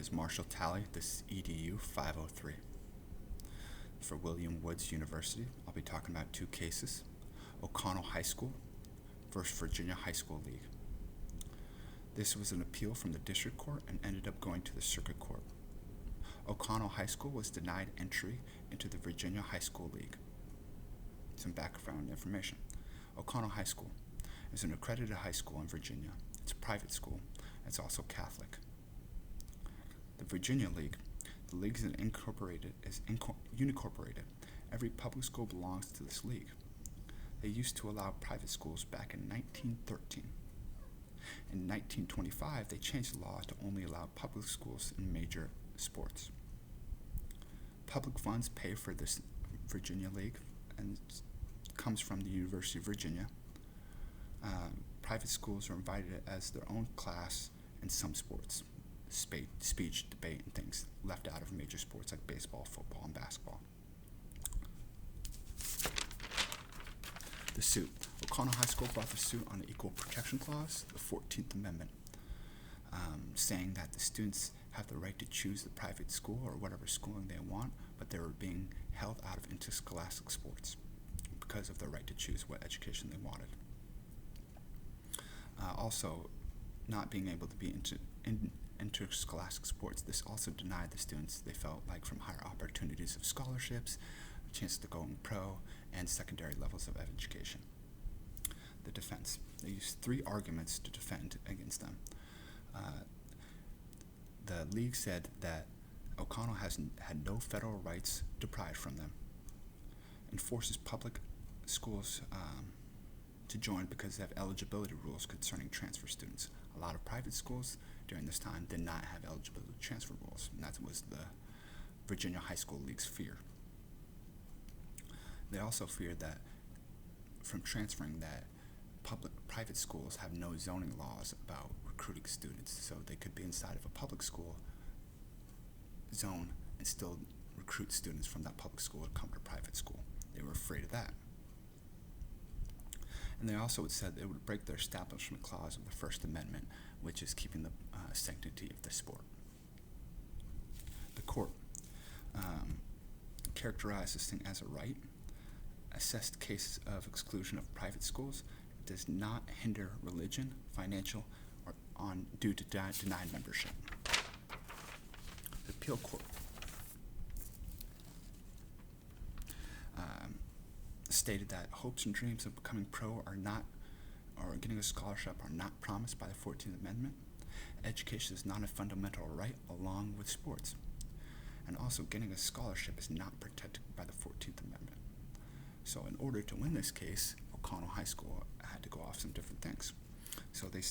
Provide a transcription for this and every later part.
is Marshall Talley. This is EDU 503. For William Woods University, I'll be talking about two cases: O'Connell High School versus Virginia High School League. This was an appeal from the district court and ended up going to the circuit court. O'Connell High School was denied entry into the Virginia High School League. Some background information. O'Connell High School is an accredited high school in Virginia. It's a private school. It's also Catholic. The Virginia League, the league is unincorporated. Every public school belongs to this league. They used to allow private schools back in 1913. In 1925, they changed the law to only allow public schools in major sports. Public funds pay for this Virginia League and comes from the University of Virginia. Private schools are invited as their own class in some sports, speech, debate, and things left out of major sports like baseball, football, and basketball. The suit. O'Connell High School brought the suit on the Equal Protection Clause, the 14th Amendment, saying that the students have the right to choose the private school or whatever schooling they want, but they were being held out of interscholastic sports because of their right to choose what education they wanted. Also, not being able to be in interscholastic sports, this also denied the students, they felt like, from higher opportunities of scholarships, a chance to go in pro, and secondary levels of education. The defense. They used three arguments to defend against them. The league said that O'Connell had no federal rights deprived from them, and forces public schools to join because they have eligibility rules concerning transfer students. A lot of private schools during this time did not have eligibility transfer rules, and that was the Virginia High School League's fear. They also feared that from transferring that private schools have no zoning laws about recruiting students, so they could be inside of a public school zone and still recruit students from that public school to come to private school. They were afraid of that. And they also said it would break their establishment clause of the First Amendment, which is keeping the sanctity of the sport. The court characterized this thing as a right, assessed cases of exclusion of private schools. It does not hinder religion, financial, or due to denied membership. The appeal court stated that hopes and dreams of becoming pro or getting a scholarship are not promised by the 14th Amendment. Education is not a fundamental right along with sports. And also getting a scholarship is not protected by the 14th Amendment. So in order to win this case, O'Connell High School had to go off some different things. So the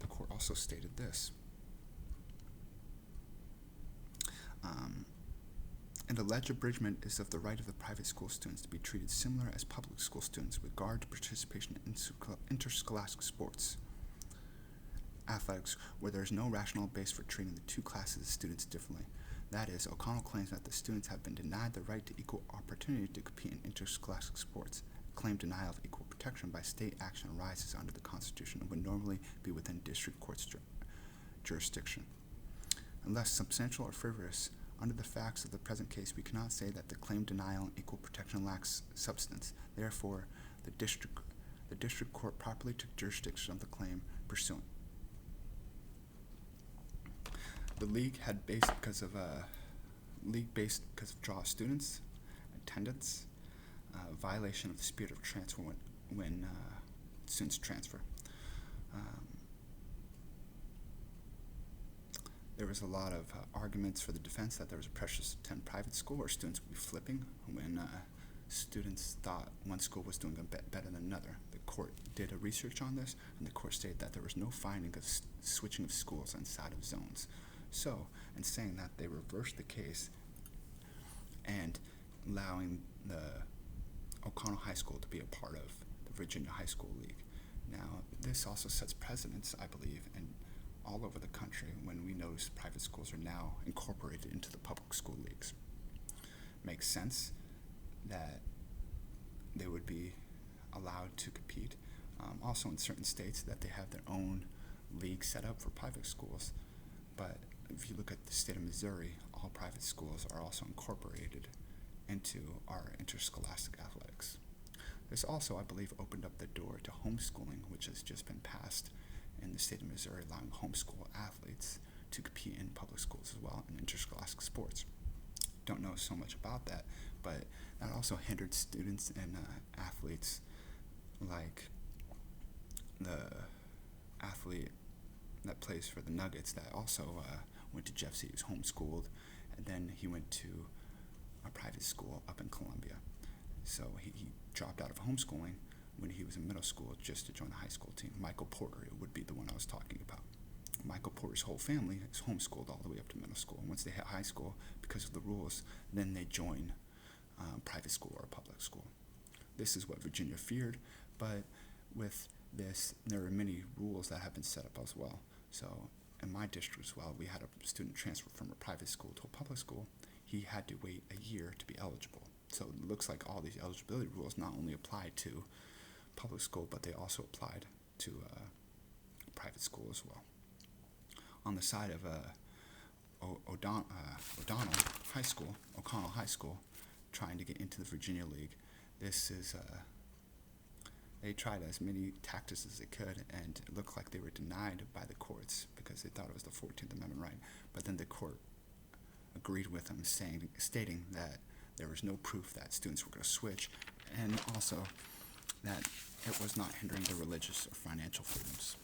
court also stated this. An alleged abridgment is of the right of the private school students to be treated similar as public school students with regard to participation in interscholastic sports, athletics, where there is no rational base for treating the two classes of students differently. That is, O'Connell claims that the students have been denied the right to equal opportunity to compete in interscholastic sports. Claimed denial of equal protection by state action arises under the Constitution and would normally be within district court's jurisdiction. Unless substantial or frivolous, under the facts of the present case, we cannot say that the claimed denial and equal protection lacks substance. Therefore, the district court properly took jurisdiction of the claim pursuant. The league had based because of draw of students, attendance, violation of the spirit of transfer when students transfer. There was a lot of arguments for the defense that there was a pressure to attend private school or students would be flipping when students thought one school was doing better than another. The court did a research on this, and the court stated that there was no finding of switching of schools inside of zones. So, in saying that, they reversed the case and allowing the O'Connell High School to be a part of the Virginia High School League. Now, this also sets precedents, I believe, in all over the country when we notice private schools are now incorporated into the public school leagues. Makes sense that they would be allowed to compete. Also in certain states that they have their own league set up for private schools, but if you look at the state of Missouri, all private schools are also incorporated into our interscholastic athletics. This also, I believe, opened up the door to homeschooling, which has just been passed in the state of Missouri, allowing homeschool athletes to compete in public schools as well in interscholastic sports. Don't know so much about that, but that also hindered students and athletes, like the athlete that plays for the Nuggets that also went to Jeff City. He was homeschooled, and then he went to a private school up in Columbia. So he dropped out of homeschooling when he was in middle school just to join the high school team. Michael Porter would be the one I was talking about. Michael Porter's whole family is homeschooled all the way up to middle school. And once they hit high school, because of the rules, then they join private school or public school. This is what Virginia feared, but with this, there are many rules that have been set up as well. So in my district as well, we had a student transfer from a private school to a public school. He had to wait a year to be eligible. So it looks like all these eligibility rules not only apply to public school, but they also applied to private school as well. On the side of O'Connell High School, trying to get into the Virginia League, this is they tried as many tactics as they could, and it looked like they were denied by the courts because they thought it was the 14th Amendment right. But then the court agreed with them, stating that there was no proof that students were going to switch, and also that it was not hindering their religious or financial freedoms.